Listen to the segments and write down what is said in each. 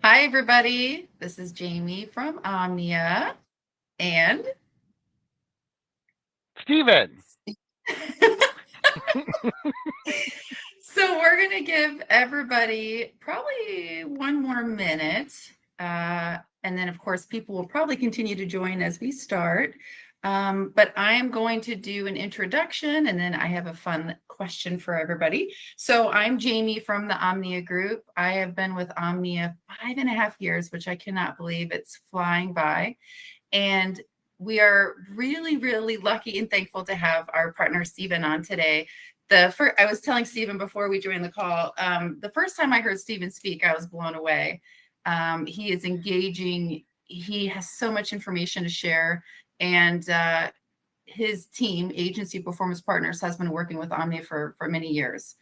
Hi, everybody. This is Jamie from Omnia. And Stephen. so we're going to give everybody probably one more minute. And then, of course, people will probably continue to join as we start. But I am going to do an introduction and then I have a fun question for everybody. So I'm Jamie from the Omnia Group. I have been with Omnia 5.5 years, which I cannot believe it's flying by. And we are really, really lucky and thankful to have our partner, Stephen, on today. I was telling Stephen before we joined the call, the first time I heard Stephen speak, I was blown away. He is engaging. He has so much information to share. And his team, Agency Performance Partners, has been working with Omnia for many years.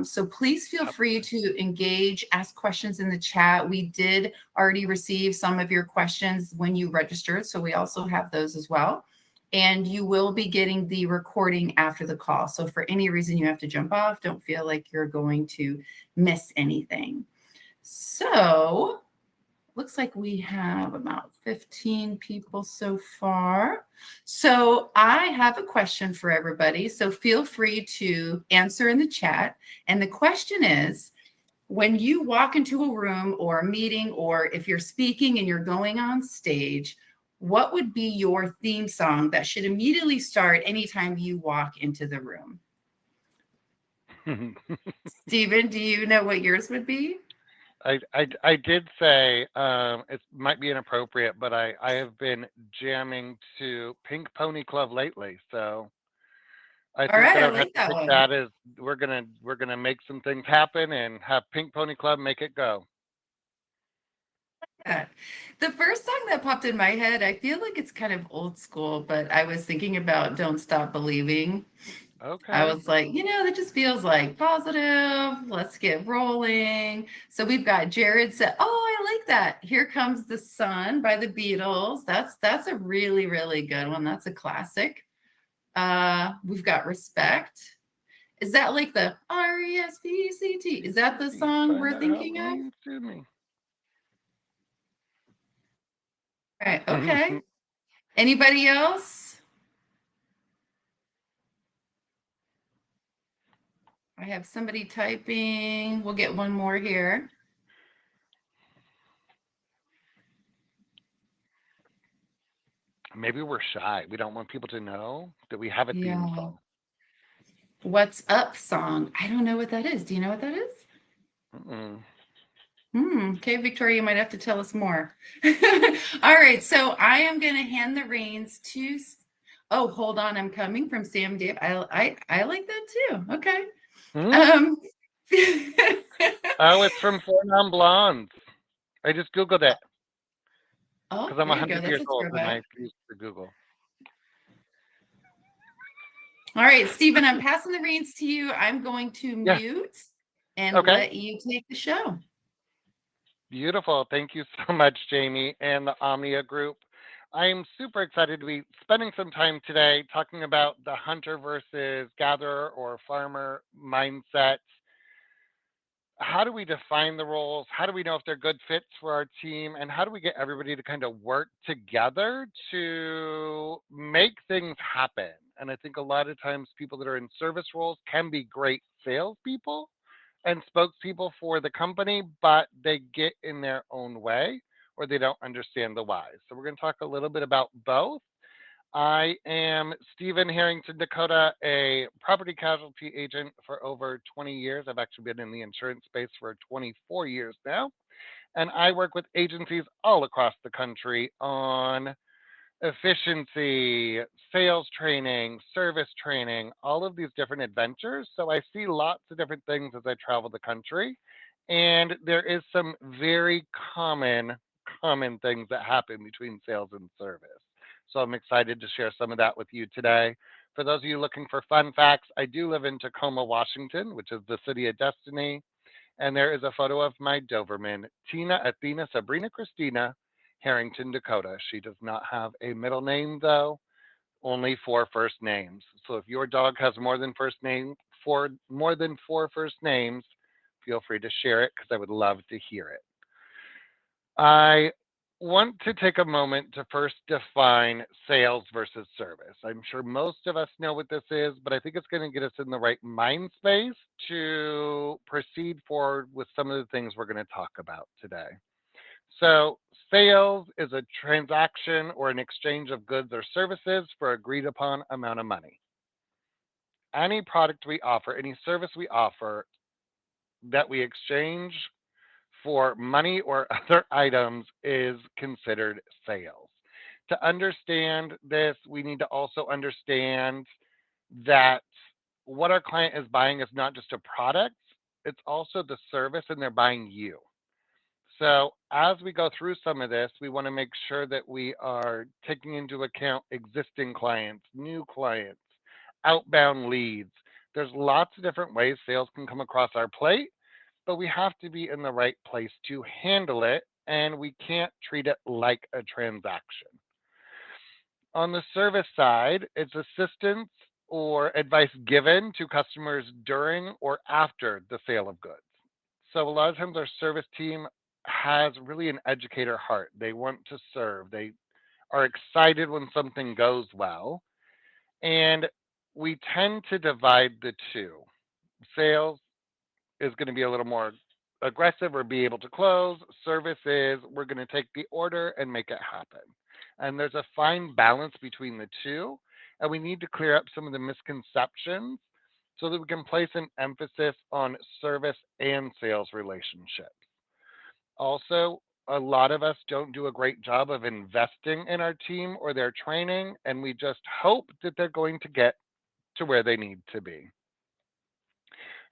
So please feel free to engage, ask questions in the chat. We did already receive some of your questions when you registered, so we also have those as well. And you will be getting the recording after the call. So for any reason you have to jump off, don't feel like you're going to miss anything. So looks like we have about 15 people so far. So I have a question for everybody. So feel free to answer in the chat. And the question is, when you walk into a room or a meeting, or if you're speaking and you're going on stage, what would be your theme song that should immediately start anytime you walk into the room? Stephen, do you know what yours would be? I did say it might be inappropriate, but I have been jamming to Pink Pony Club lately, so I All think right, that I I would have like to that pick one. that as we're gonna make some things happen and have Pink Pony Club make it go. Yeah. The first song that popped in my head, I feel like it's kind of old school, but I was thinking about Don't Stop Believing. I Okay. was like, that just feels like positive. Let's get rolling. So we've got Jared said, "Oh, I like that. Here Comes the Sun" by the Beatles. That's a really, really good one. That's a classic. We've got Respect. Is that like the RESPCT? Is that the Easy. song Find we're out how it thinking of? means to me. All right, okay. Anybody else? I have somebody typing. We'll get one more here. Maybe we're shy. We don't want people to know that we have a theme Yeah. song. What's Up song? I don't know what that is. Do you know what that is? Mm-mm. Okay, Victoria, you might have to tell us more. All right, so I am going to hand the reins to. Oh, hold on, I'm coming from Sam Dave. I like that too. Okay. Hmm? Um, Oh, it's from Four Non Blondes. I just googled it oh, because I'm there you go. 100 That's years a old and throwback. I used to Google. All right, Stephen, I'm passing the reins to you. I'm going to Yeah. mute and Okay. let you take the show. Beautiful. Thank you so much, Jamie and the Omnia Group. I'm super excited to be spending some time today talking about the hunter versus gatherer or farmer mindset. How do we define the roles? How do we know if they're good fits for our team? And how do we get everybody to kind of work together to make things happen? And I think a lot of times people that are in service roles can be great salespeople and spokespeople for the company, but they get in their own way or they don't understand the why. So we're going to talk a little bit about both. I am Stephen Harrington-Descoteaux, a property casualty agent for over 20 years. I've actually been in the insurance space for 24 years now. And I work with agencies all across the country on efficiency, sales training, service training, all of these different adventures. So I see lots of different things as I travel the country. And there is some very common things that happen between sales and service. So I'm excited to share some of that with you today. For those of you looking for fun facts, I do live in Tacoma, Washington, which is the city of destiny. And there is a photo of my Doberman, Tina Athena Sabrina Christina Harrington-Descoteaux. She does not have a middle name, though, only four first names. So if your dog has more than four first names, feel free to share it because I would love to hear it. I want to take a moment to first define sales versus service. I'm sure most of us know what this is, but I think it's going to get us in the right mind space to proceed forward with some of the things we're going to talk about today. So, sales is a transaction or an exchange of goods or services for agreed upon amount of money. Any product we offer, any service we offer that we exchange for money or other items is considered sales. To understand this, we need to also understand that what our client is buying is not just a product, it's also the service, and they're buying you. So, as we go through some of this, we want to make sure that we are taking into account existing clients, new clients, outbound leads. There's lots of different ways sales can come across our plate, but we have to be in the right place to handle it, and we can't treat it like a transaction. On the service side, it's assistance or advice given to customers during or after the sale of goods. So a lot of times our service team has really an educator heart. They want to serve. They are excited when something goes well. And we tend to divide the two. Sales is going to be a little more aggressive or be able to close. Service is we're going to take the order and make it happen. And there's a fine balance between the two. And we need to clear up some of the misconceptions so that we can place an emphasis on service and sales relationships. Also, a lot of us don't do a great job of investing in our team or their training, and we just hope that they're going to get to where they need to be.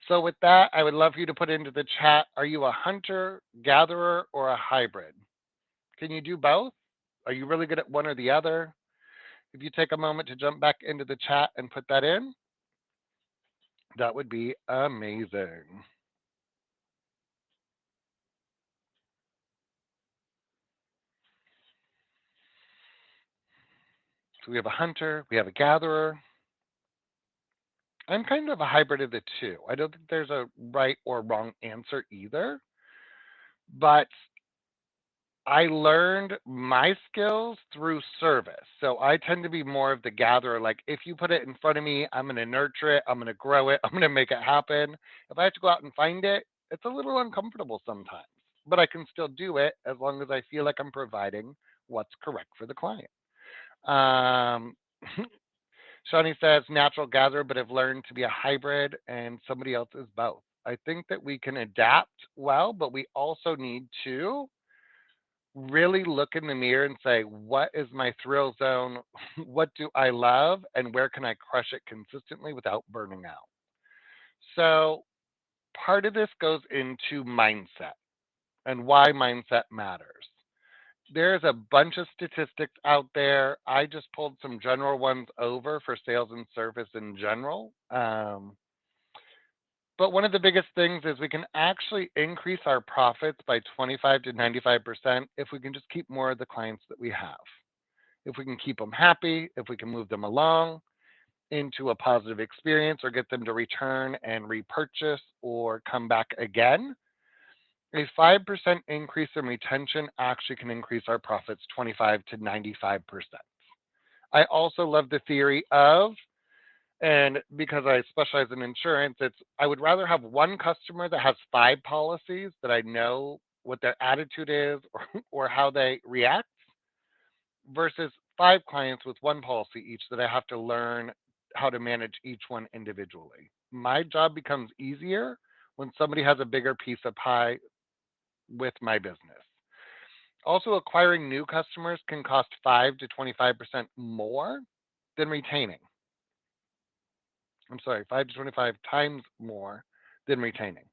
So, with that, I would love for you to put into the chat, are you a hunter, gatherer, or a hybrid? Can you do both? Are you really good at one or the other? If you take a moment to jump back into the chat and put that in, that would be amazing. So we have a hunter, we have a gatherer. I'm kind of a hybrid of the two. I don't think there's a right or wrong answer either, but I learned my skills through service. So I tend to be more of the gatherer. Like if you put it in front of me, I'm going to nurture it, I'm going to grow it, I'm going to make it happen. If I have to go out and find it, it's a little uncomfortable sometimes, but I can still do it as long as I feel like I'm providing what's correct for the client. Um, Shawnee says natural gatherer, but have learned to be a hybrid, and somebody else is both. I think that we can adapt well, but we also need to really look in the mirror and say, what is my thrill zone? What do I love? And where can I crush it consistently without burning out? So, part of this goes into mindset and why mindset matters. There's a bunch of statistics out there. I just pulled some general ones over for sales and service in general. But one of the biggest things is we can actually increase our profits by 25 to 95% if we can just keep more of the clients that we have. If we can keep them happy, if we can move them along into a positive experience or get them to return and repurchase or come back again, a 5% increase in retention actually can increase our profits 25 to 95%. I also love the theory of, and because I specialize in insurance, it's I would rather have one customer that has five policies that I know what their attitude is or how they react versus five clients with one policy each that I have to learn how to manage each one individually. My job becomes easier when somebody has a bigger piece of pie with my business. Also, acquiring new customers can cost 5 to 25% more than retaining. I'm sorry, 5 to 25 times more than retaining.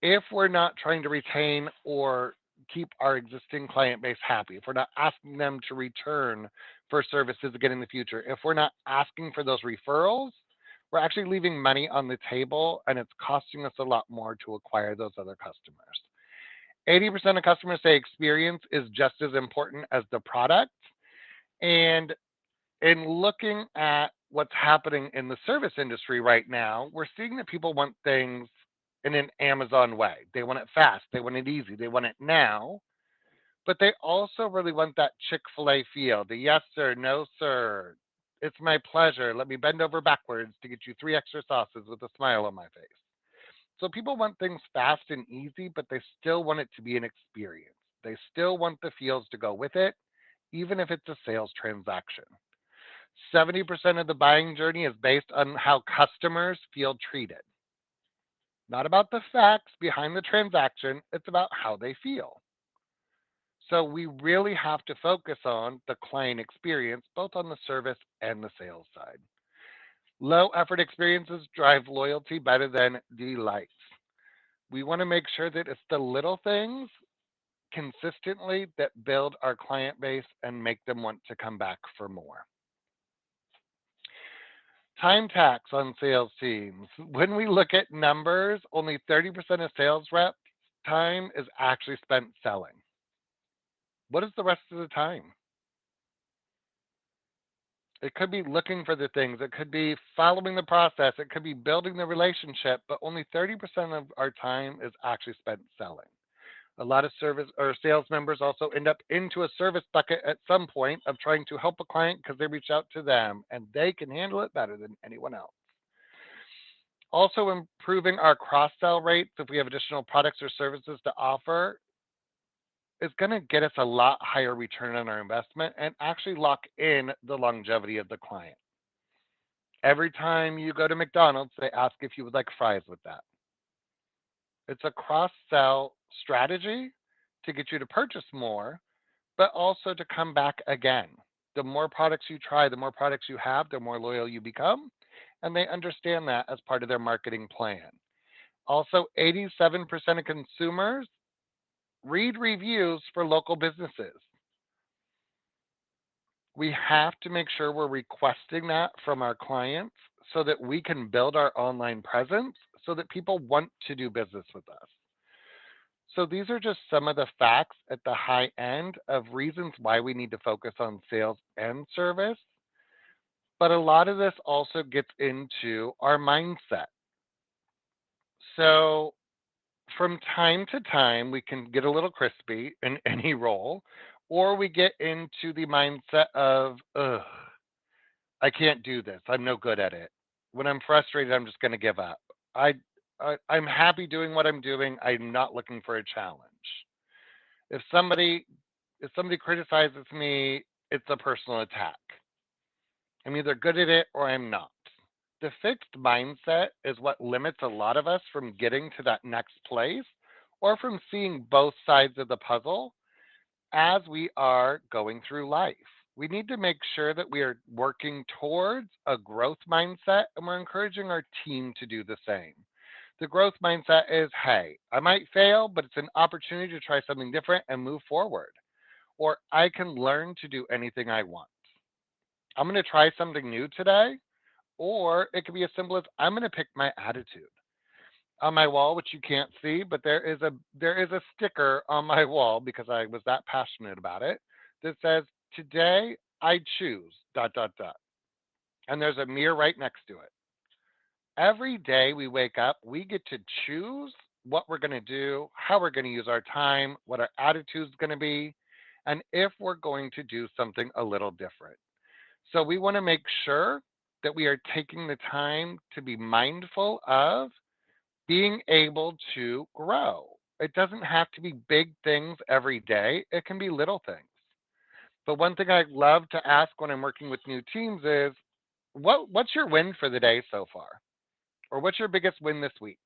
If we're not trying to retain or keep our existing client base happy, if we're not asking them to return for services again in the future, if we're not asking for those referrals, we're actually leaving money on the table and it's costing us a lot more to acquire those other customers. 80% of customers say experience is just as important as the product. And in looking at what's happening in the service industry right now, we're seeing that people want things in an Amazon way. They want it fast, they want it easy, they want it now, but they also really want that Chick-fil-A feel. The yes sir, no sir. It's my pleasure. Let me bend over backwards to get you 3 extra sauces with a smile on my face. So people want things fast and easy, but they still want it to be an experience. They still want the feels to go with it, even if it's a sales transaction. 70% of the buying journey is based on how customers feel treated. Not about the facts behind the transaction, it's about how they feel. So we really have to focus on the client experience, both on the service and the sales side. Low effort experiences drive loyalty better than delights. We want to make sure that it's the little things consistently that build our client base and make them want to come back for more. Time tax on sales teams. When we look at numbers, only 30% of sales reps' time is actually spent selling. What is the rest of the time? It could be looking for the things, it could be following the process, it could be building the relationship, but only 30% of our time is actually spent selling. A lot of service or sales members also end up into a service bucket at some point of trying to help a client because they reach out to them and they can handle it better than anyone else. Also, improving our cross sell rates if we have additional products or services to offer is going to get us a lot higher return on our investment and actually lock in the longevity of the client. Every time you go to McDonald's, they ask if you would like fries with that. It's a cross sell strategy to get you to purchase more, but also to come back again. The more products you try, the more products you have, the more loyal you become. And they understand that as part of their marketing plan. Also, 87% of consumers read reviews for local businesses. We have to make sure we're requesting that from our clients so that we can build our online presence so that people want to do business with us. So these are just some of the facts at the high end of reasons why we need to focus on sales and service. But a lot of this also gets into our mindset. So from time to time, we can get a little crispy in any role, or we get into the mindset of, ugh, I can't do this. I'm no good at it. When I'm frustrated, I'm just going to give up. I, I'm happy doing what I'm doing. I'm not looking for a challenge. If somebody if somebody criticizes me, it's a personal attack. I'm either good at it or I'm not. The fixed mindset is what limits a lot of us from getting to that next place or from seeing both sides of the puzzle as we are going through life. We need to make sure that we are working towards a growth mindset and we're encouraging our team to do the same. The growth mindset is, hey, I might fail, but it's an opportunity to try something different and move forward. Or I can learn to do anything I want. I'm going to try something new today. Or it could be as simple as I'm going to pick my attitude. On my wall, which you can't see, but there is a sticker on my wall because I was that passionate about it that says, "Today I choose dot dot dot," and there's a mirror right next to it. Every day we wake up, we get to choose what we're going to do, how we're going to use our time, what our attitude is going to be, and if we're going to do something a little different. So we want to make sure that we are taking the time to be mindful of being able to grow. It doesn't have to be big things every day, it can be little things. But one thing I love to ask when I'm working with new teams is what's your win for the day so far? Or what's your biggest win this week?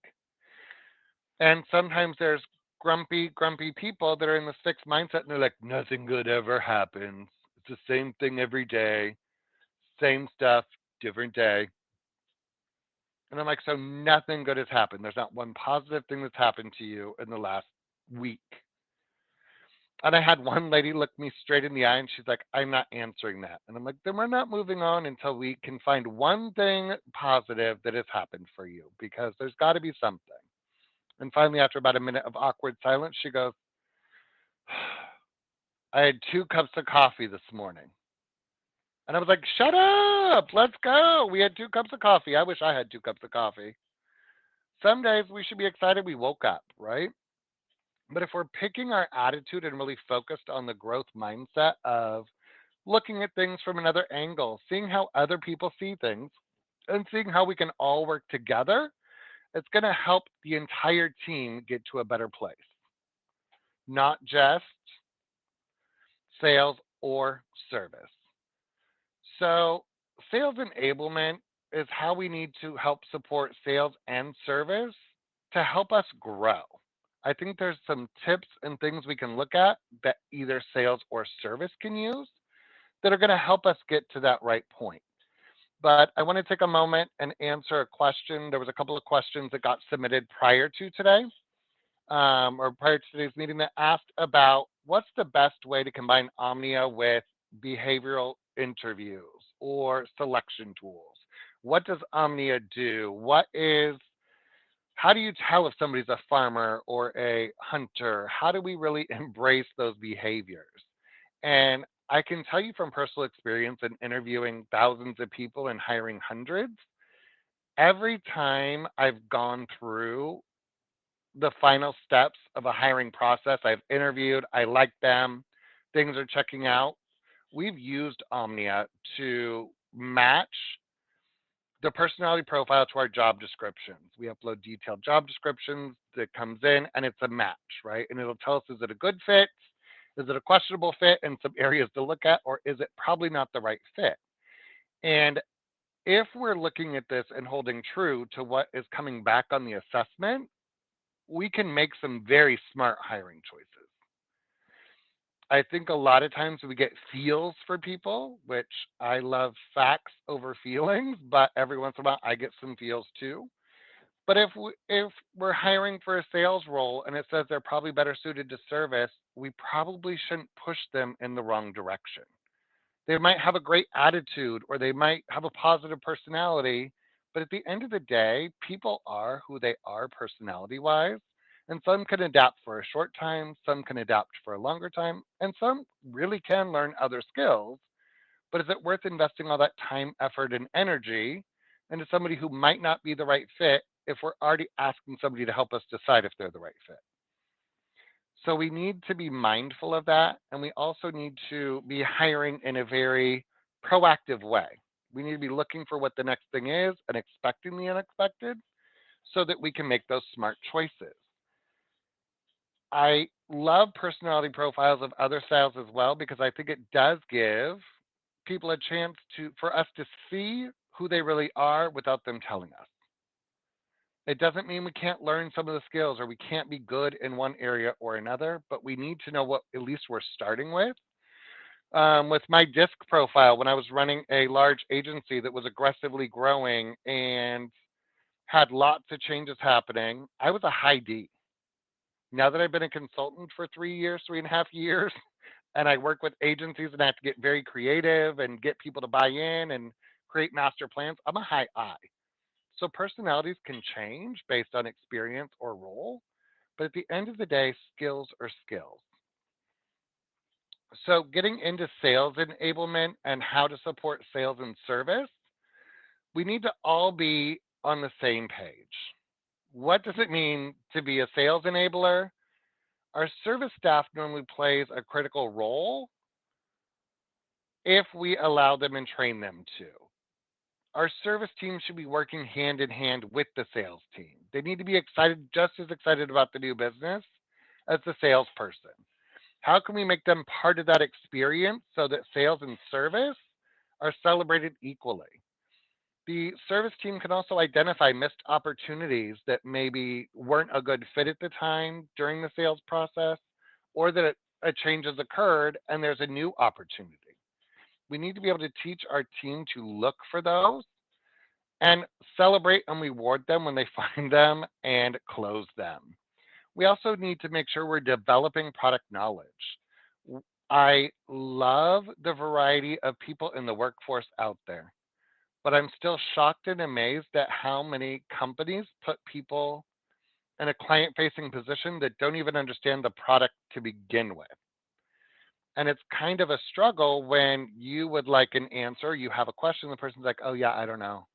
And sometimes there's grumpy people that are in this fixed mindset and they're like, nothing good ever happens. It's the same thing every day, same stuff, different day. And I'm like, so nothing good has happened. There's not one positive thing that's happened to you in the last week. And I had one lady look me straight in the eye and she's like, I'm not answering that. And I'm like, then we're not moving on until we can find one thing positive that has happened for you because there's got to be something. And finally, after about a minute of awkward silence, she goes, I had 2 cups of coffee this morning. And I was like, shut up, let's go. We had 2 cups of coffee. I wish I had 2 cups of coffee. Some days we should be excited we woke up, right? But if we're picking our attitude and really focused on the growth mindset of looking at things from another angle, seeing how other people see things, and seeing how we can all work together, it's going to help the entire team get to a better place, not just sales or service. So, sales enablement is how we need to help support sales and service to help us grow. I think there's some tips and things we can look at that either sales or service can use that are going to help us get to that right point. But I want to take a moment and answer a question. There was a couple of questions that got submitted prior to today, or prior to today's meeting, that asked about what's the best way to combine Omnia with behavioral interviews or selection tools. What does Omnia do? How do you tell if somebody's a farmer or a hunter? How do we really embrace those behaviors? And I can tell you from personal experience in interviewing thousands of people and hiring hundreds, every time I've gone through the final steps of a hiring process, I've interviewed, I like them, things are checking out. We've used Omnia to match the personality profile to our job descriptions. We upload detailed job descriptions that comes in and it's a match, right? And it'll tell us, is it a good fit? Is it a questionable fit and some areas to look at, or is it probably not the right fit? And if we're looking at this and holding true to what is coming back on the assessment, we can make some very smart hiring choices. I think a lot of times we get feels for people, which I love facts over feelings, but every once in a while I get some feels too. But if we're hiring for a sales role and it says they're probably better suited to service, we probably shouldn't push them in the wrong direction. They might have a great attitude or they might have a positive personality, but at the end of the day, people are who they are personality wise. And some can adapt for a short time, some can adapt for a longer time, and some really can learn other skills. But is it worth investing all that time, effort, and energy into somebody who might not be the right fit if we're already asking somebody to help us decide if they're the right fit? So we need to be mindful of that. And we also need to be hiring in a very proactive way. We need to be looking for what the next thing is and expecting the unexpected so that we can make those smart choices. I love personality profiles of other styles as well because I think it does give people a chance to for us to see who they really are without them telling us. It doesn't mean we can't learn some of the skills or we can't be good in one area or another, but we need to know what at least we're starting with. With my disc profile, when I was running a large agency that was aggressively growing and had lots of changes happening, I was a high D. Now that I've been a consultant for 3 years, 3.5 years, and I work with agencies and I have to get very creative and get people to buy in and create master plans, I'm a high I. So personalities can change based on experience or role, but at the end of the day, skills are skills. So getting into sales enablement and how to support sales and service, we need to all be on the same page. What does it mean to be a sales enabler? Our service staff normally plays a critical role if we allow them and train them to. Our service team should be working hand in hand with the sales team. They need to be excited, just as excited about the new business as the salesperson. How can we make them part of that experience so that sales and service are celebrated equally? The service team can also identify missed opportunities that maybe weren't a good fit at the time during the sales process, or that a change has occurred and there's a new opportunity. We need to be able to teach our team to look for those and celebrate and reward them when they find them and close them. We also need to make sure we're developing product knowledge. I love the variety of people in the workforce out there, but I'm still shocked and amazed at how many companies put people in a client facing position that don't even understand the product to begin with. And it's kind of a struggle when you would like an answer, you have a question, the person's like, oh, yeah, I don't know.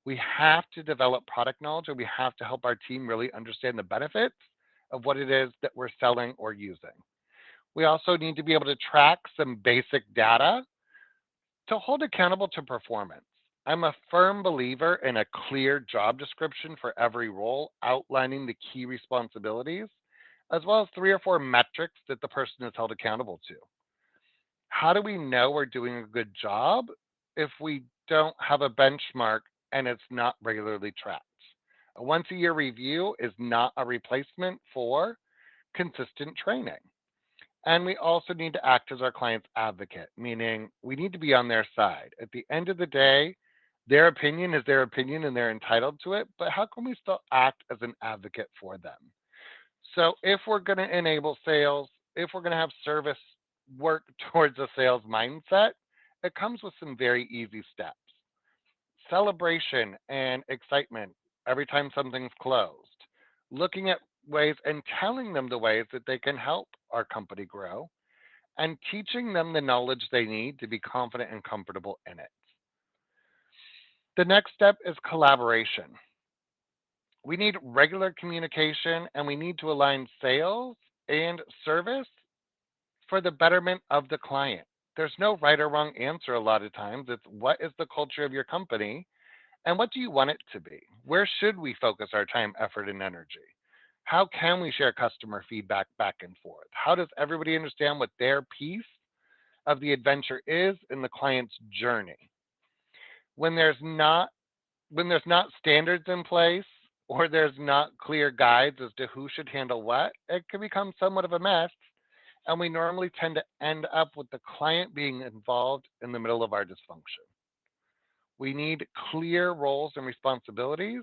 We have to develop product knowledge and we have to help our team really understand the benefits of what it is that we're selling or using. We also need to be able to track some basic data to hold accountable to performance. I'm a firm believer in a clear job description for every role, outlining the key responsibilities, as well as 3 or 4 metrics that the person is held accountable to. How do we know we're doing a good job if we don't have a benchmark and it's not regularly tracked? A once a year review is not a replacement for consistent training. And we also need to act as our client's advocate, meaning we need to be on their side. At the end of the day, their opinion is their opinion and they're entitled to it, but how can we still act as an advocate for them? So if we're going to enable sales, if we're going to have service work towards a sales mindset, it comes with some very easy steps. Celebration and excitement every time something's closed. Looking at ways and telling them the ways that they can help our company grow and teaching them the knowledge they need to be confident and comfortable in it. The next step is collaboration. We need regular communication and we need to align sales and service for the betterment of the client. There's no right or wrong answer a lot of times. It's what is the culture of your company and what do you want it to be? Where should we focus our time, effort, and energy? How can we share customer feedback back and forth? How does everybody understand what their piece of the adventure is in the client's journey? When there's not standards in place or there's not clear guides as to who should handle what, it can become somewhat of a mess. And we normally tend to end up with the client being involved in the middle of our dysfunction. We need clear roles and responsibilities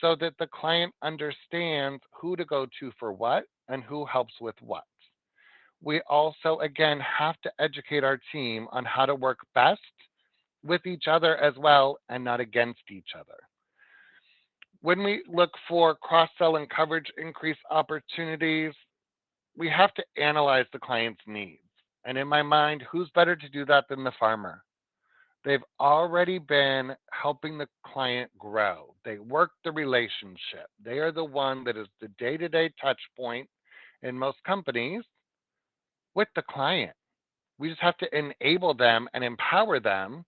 so that the client understands who to go to for what and who helps with what. We also, again, have to educate our team on how to work best with each other as well and not against each other. When we look for cross sell and coverage increase opportunities, we have to analyze the client's needs. And in my mind, who's better to do that than the farmer? They've already been helping the client grow. They work the relationship. They are the one that is the day to day touch point in most companies with the client. We just have to enable them and empower them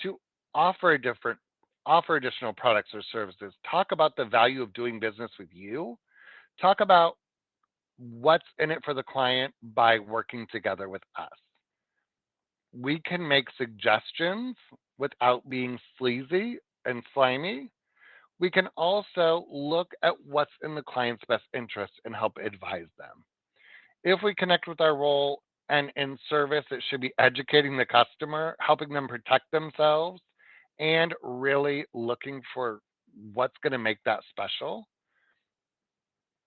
to offer additional products or services. Talk about the value of doing business with you. Talk about what's in it for the client by working together with us. We can make suggestions without being sleazy and slimy. We can also look at what's in the client's best interest and help advise them. If we connect with our role and in service, it should be educating the customer, helping them protect themselves, and really looking for what's going to make that special.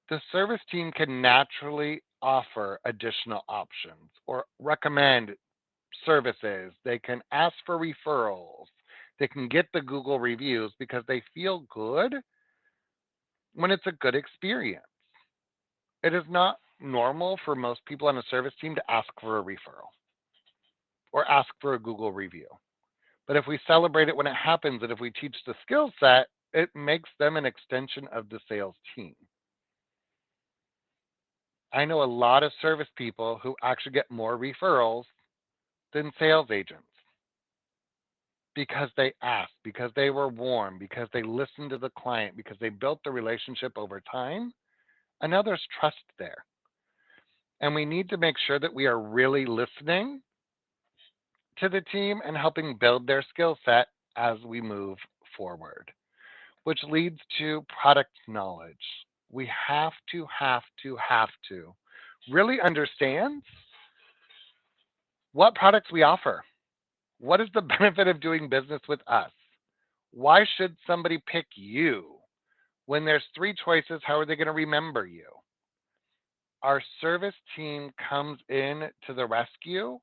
The service team can naturally offer additional options or recommend services. They can ask for referrals. They can get the Google reviews because they feel good when it's a good experience. It is not normal for most people on a service team to ask for a referral or ask for a Google review. But if we celebrate it when it happens and if we teach the skill set, it makes them an extension of the sales team. I know a lot of service people who actually get more referrals than sales agents because they asked, because they were warm, because they listened to the client, because they built the relationship over time, and now there's trust there. And we need to make sure that we are really listening to the team and helping build their skill set as we move forward, which leads to product knowledge. We have to really understand what products we offer. What is the benefit of doing business with us? Why should somebody pick you? When there's 3 choices, how are they going to remember you? Our service team comes in to the rescue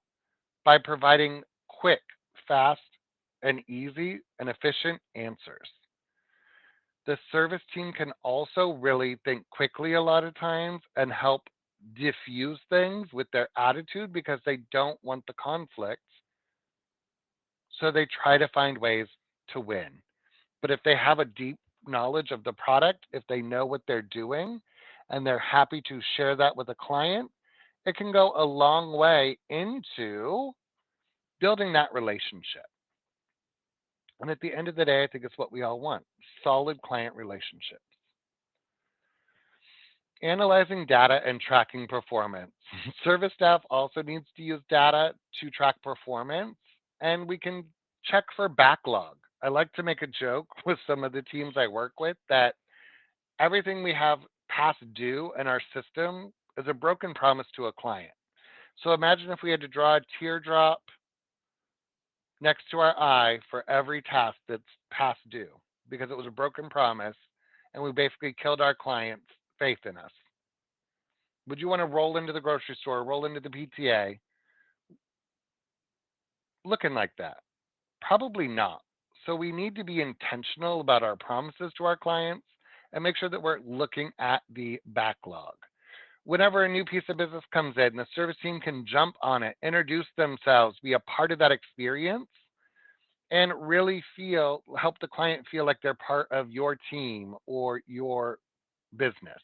by providing quick, fast, and easy and efficient answers. The service team can also really think quickly a lot of times and help diffuse things with their attitude because they don't want the conflict. So they try to find ways to win. But if they have a deep knowledge of the product, if they know what they're doing, and they're happy to share that with a client, it can go a long way into building that relationship. And at the end of the day, I think it's what we all want: solid client relationships. Analyzing data and tracking performance. Service staff also needs to use data to track performance, and we can check for backlog. I like to make a joke with some of the teams I work with that everything we have past due in our system is a broken promise to a client. So imagine if we had to draw a teardrop next to our eye for every task that's past due because it was a broken promise and we basically killed our client's faith in us. Would you want to roll into the grocery store, roll into the PTA looking like that? Probably not. So we need to be intentional about our promises to our clients and make sure that we're looking at the backlog. Whenever a new piece of business comes in, the service team can jump on it, introduce themselves, be a part of that experience, and really help the client feel like they're part of your team or your business.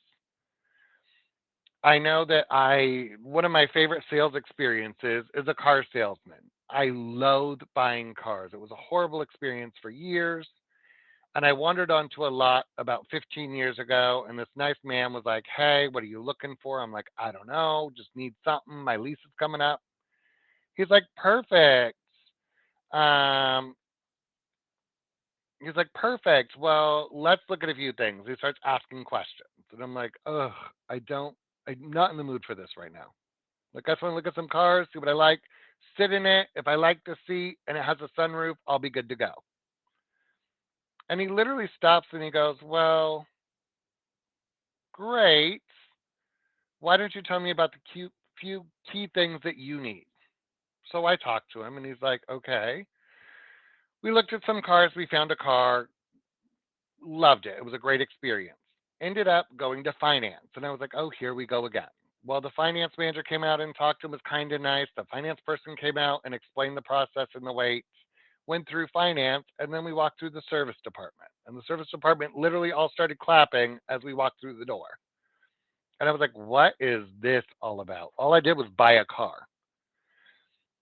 I know that one of my favorite sales experiences is a car salesman. I loathe buying cars. It was a horrible experience for years. And I wandered onto a lot about 15 years ago, and this nice man was like, "Hey, what are you looking for?" I'm like, "I don't know, just need something. My lease is coming up." He's like, "Perfect." Um, he's like, "Perfect. Well, let's look at a few things." He starts asking questions, and I'm like, "Ugh, I'm not in the mood for this right now. Like, I just want to look at some cars, see what I like, sit in it. If I like the seat and it has a sunroof, I'll be good to go." And he literally stops and he goes, "Well, great. Why don't you tell me about the few key things that you need?" So I talked to him and he's like, "Okay." We looked at some cars. We found a car, loved it. It was a great experience. Ended up going to finance. And I was like, "Oh, here we go again." Well, the finance manager came out and talked to him, was kind of nice. The finance person came out and explained the process and the wait, went through finance, and then we walked through the service department. And the service department literally all started clapping as we walked through the door. And I was like, "What is this all about?" All I did was buy a car.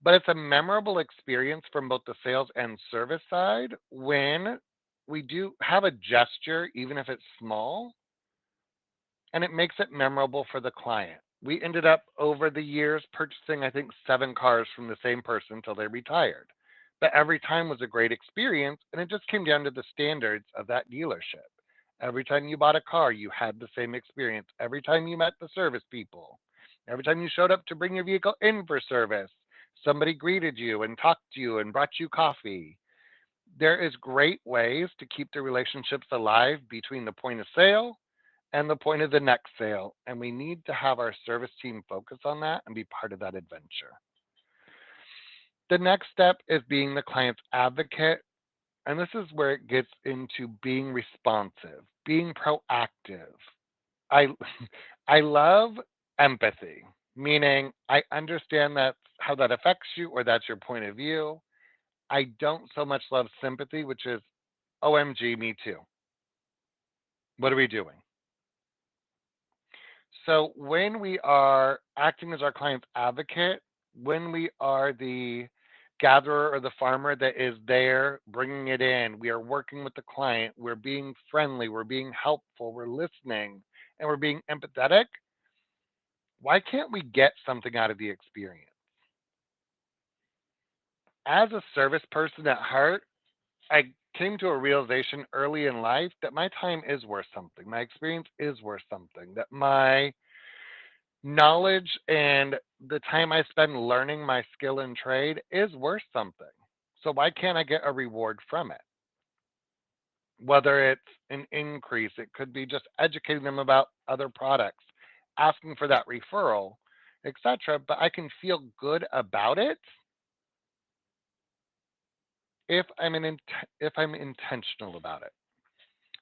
But it's a memorable experience from both the sales and service side when we do have a gesture, even if it's small, and it makes it memorable for the client. We ended up over the years purchasing, I think, 7 cars from the same person until they retired. But every time was a great experience, and it just came down to the standards of that dealership. Every time you bought a car, you had the same experience. Every time you met the service people, every time you showed up to bring your vehicle in for service, somebody greeted you and talked to you and brought you coffee. There is great ways to keep the relationships alive between the point of sale and the point of the next sale. And we need to have our service team focus on that and be part of that adventure. The next step is being the client's advocate. And this is where it gets into being responsive, being proactive. I I love empathy, meaning I understand that how that affects you or that's your point of view. I don't so much love sympathy, which is OMG, me too. What are we doing? So when we are acting as our client's advocate, when we are the gatherer or the farmer that is there bringing it in, we are working with the client, we're being friendly, we're being helpful, we're listening, and we're being empathetic. Why can't we get something out of the experience? As a service person at heart, I came to a realization early in life that my time is worth something. My experience is worth something. That my knowledge and the time I spend learning my skill and trade is worth something. So why can't I get a reward from it? Whether it's an increase, it could be just educating them about other products, asking for that referral, etc. But I can feel good about it if if I'm intentional about it.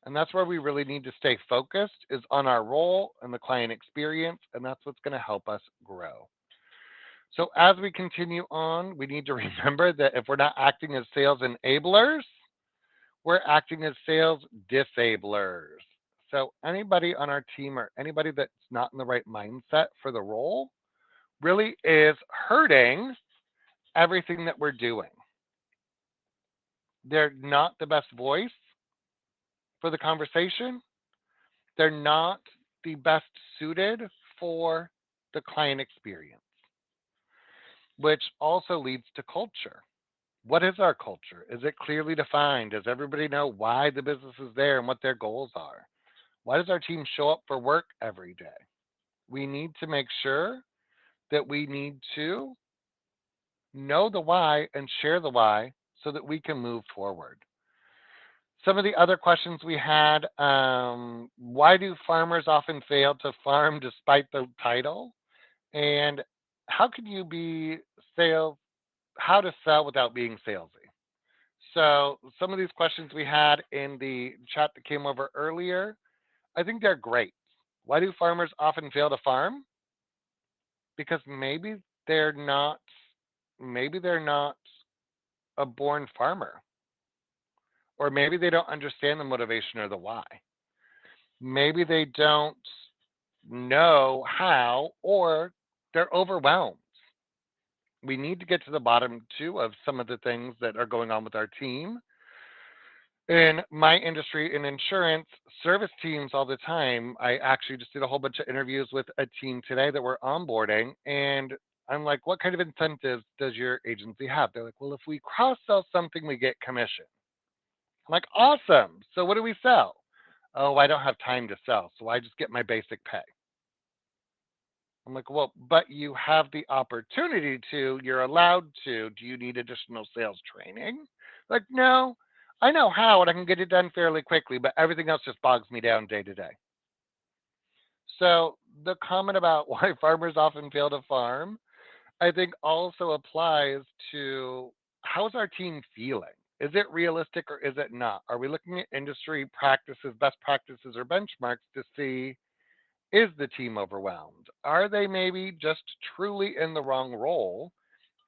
And that's where we really need to stay focused is on our role and the client experience, and that's what's going to help us grow. So as we continue on, we need to remember that if we're not acting as sales enablers, we're acting as sales disablers. So anybody on our team or anybody that's not in the right mindset for the role really is hurting everything that we're doing. They're not the best voice for the conversation. They're not the best suited for the client experience, which also leads to culture. What is our culture? Is it clearly defined? Does everybody know why the business is there and what their goals are? Why does our team show up for work every day? We need to make sure that we need to know the why and share the why so that we can move forward. Some of the other questions we had, why do farmers often fail to farm despite the title? And how can you be sales, how to sell without being salesy? So some of these questions we had in the chat that came over earlier, I think they're great. Why do farmers often fail to farm? Because they're not they're not a born farmer, or maybe they don't understand the motivation or the why. Maybe they don't know how, or they're overwhelmed. We need to get to the bottom too of some of the things that are going on with our team. In my industry in insurance, service teams all the time. I actually just did a whole bunch of interviews with a team today that we're onboarding, and I'm like, what kind of incentives does your agency have? They're like, well, if we cross sell something, we get commission. I'm like, awesome. So what do we sell? Oh, I don't have time to sell, so I just get my basic pay. I'm like, well, but you have the opportunity to, you're allowed to. Do you need additional sales training? Like, no, I know how and I can get it done fairly quickly, but everything else just bogs me down day to day. So the comment about why farmers often fail to farm, I think also applies to how's our team feeling? Is it realistic or is it not? Are we looking at industry practices, best practices, or benchmarks to see is the team overwhelmed? Are they maybe just truly in the wrong role,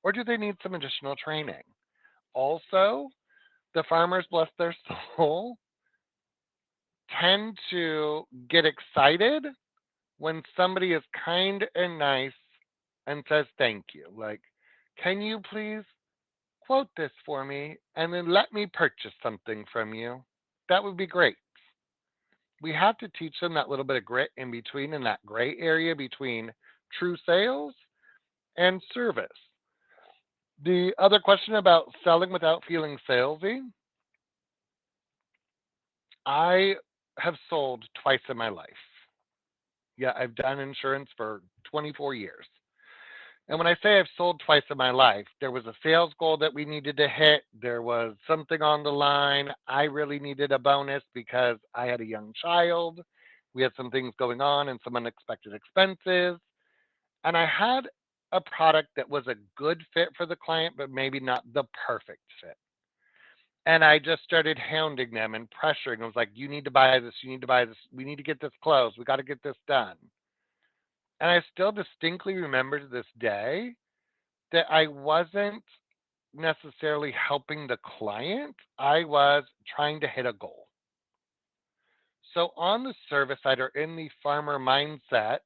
or do they need some additional training? Also, the farmers, bless their soul, tend to get excited when somebody is kind and nice and says thank you. Like, can you please quote this for me and then let me purchase something from you? That would be great. We have to teach them that little bit of grit in between, in that gray area between true sales and service. The other question about selling without feeling salesy, I have sold twice in my life. Yeah, I've done insurance for 24 years. And when I say I've sold twice in my life, there was a sales goal that we needed to hit. There was something on the line. I really needed a bonus because I had a young child. We had some things going on and some unexpected expenses. And I had a product that was a good fit for the client, but maybe not the perfect fit. And I just started hounding them and pressuring. I was like, you need to buy this. You need to buy this. We need to get this closed. We got to get this done. And I still distinctly remember to this day that I wasn't necessarily helping the client. I was trying to hit a goal. So on the service side or in the farmer mindset,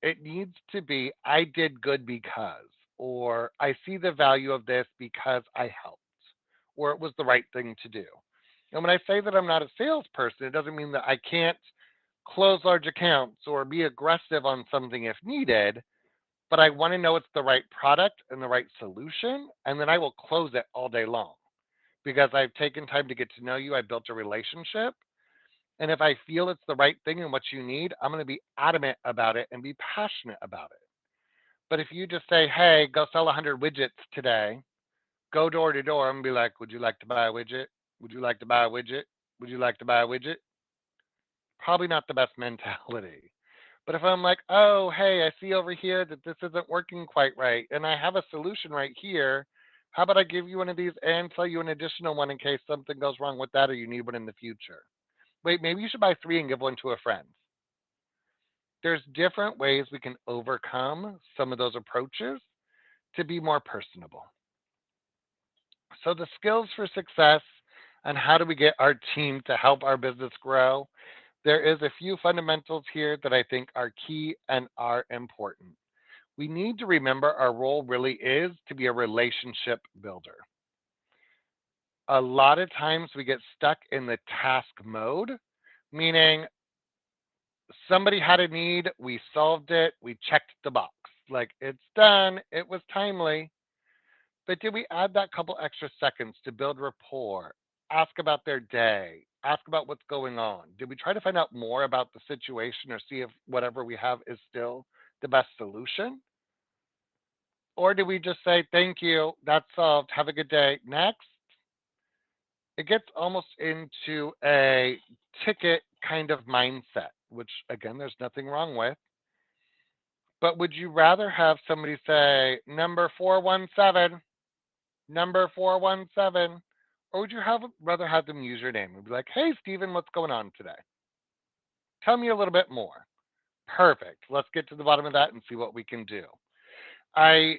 it needs to be I did good because, or I see the value of this because I helped, or it was the right thing to do. And when I say that I'm not a salesperson, it doesn't mean that I can't close large accounts or be aggressive on something if needed, but I want to know it's the right product and the right solution, and then I will close it all day long because I've taken time to get to know you. I built a relationship. And if I feel it's the right thing and what you need, I'm going to be adamant about it and be passionate about it. But if you just say, hey, go sell 100 widgets today, go door to door and be like, would you like to buy a widget? Would you like to buy a widget? Would you like to buy a widget? Probably not the best mentality. But if I'm like, oh, hey, I see over here that this isn't working quite right, and I have a solution right here, how about I give you one of these and sell you an additional one in case something goes wrong with that or you need one in the future? Wait, maybe you should buy three and give one to a friend. There's different ways we can overcome some of those approaches to be more personable. So the skills for success, and how do we get our team to help our business grow, there is a few fundamentals here that I think are key and are important. We need to remember our role really is to be a relationship builder. A lot of times we get stuck in the task mode, meaning somebody had a need, we solved it, we checked the box. Like it's done, it was timely. But did we add that couple extra seconds to build rapport, ask about their day, ask about what's going on? Did we try to find out more about the situation or see if whatever we have is still the best solution? Or did we just say, thank you, that's solved, have a good day, next? It gets almost into a ticket kind of mindset, which again, there's nothing wrong with. But would you rather have somebody say, number 417, number 417, or would you rather have them use your name and be like, hey, Stephen, what's going on today? Tell me a little bit more. Perfect. Let's get to the bottom of that and see what we can do. I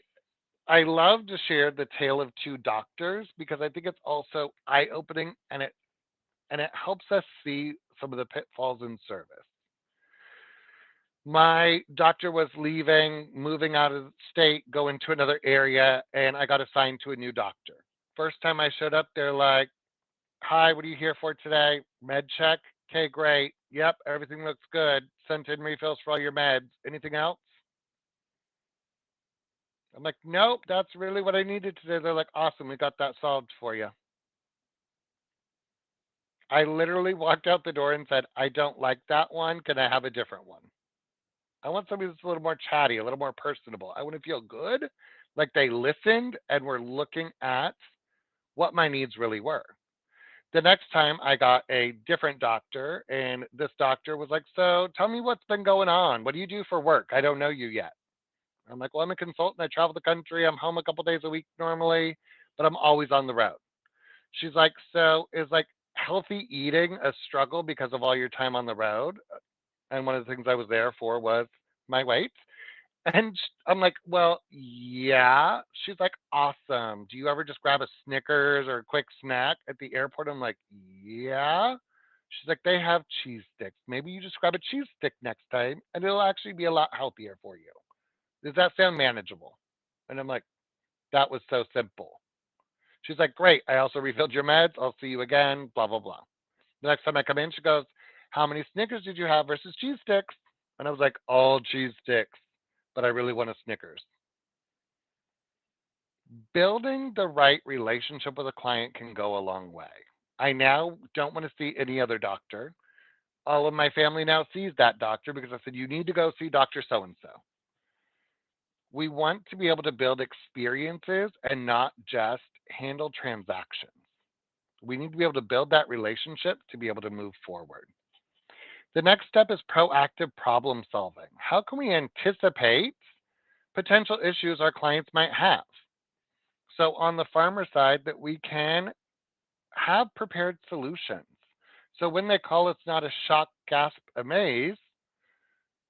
I love to share the tale of two doctors because I think it's also eye-opening and it helps us see some of the pitfalls in service. My doctor was leaving, moving out of the state, going to another area, and I got assigned to a new doctor. First time I showed up, they're like, hi, what are you here for today? Med check? Okay, great. Yep, everything looks good. Sent in refills for all your meds. Anything else? I'm like, nope, that's really what I needed today. They're like, awesome, we got that solved for you. I literally walked out the door and said, I don't like that one. Can I have a different one? I want somebody that's a little more chatty, a little more personable. I want to feel good, like they listened and were looking at what my needs really were. The next time I got a different doctor, and this doctor was like, so tell me what's been going on. What do you do for work? I don't know you yet. I'm like, well, I'm a consultant. I travel the country. I'm home a couple days a week normally, but I'm always on the road. She's like, so is like healthy eating a struggle because of all your time on the road? And one of the things I was there for was my weight. And I'm like, well, yeah. She's like, awesome. Do you ever just grab a Snickers or a quick snack at the airport? I'm like, yeah. She's like, they have cheese sticks. Maybe you just grab a cheese stick next time and it'll actually be a lot healthier for you. Does that sound manageable? And I'm like, that was so simple. She's like, great. I also refilled your meds. I'll see you again, blah, blah, blah. The next time I come in, she goes, how many Snickers did you have versus cheese sticks? And I was like, all cheese sticks, but I really want a Snickers. Building the right relationship with a client can go a long way. I now don't want to see any other doctor. All of my family now sees that doctor because I said, you need to go see Dr. So and so. We want to be able to build experiences and not just handle transactions. We need to be able to build that relationship to be able to move forward. The next step is proactive problem solving. How can we anticipate potential issues our clients might have? So, on the farmer side, that we can have prepared solutions. So, when they call, it's not a shock, gasp, amaze.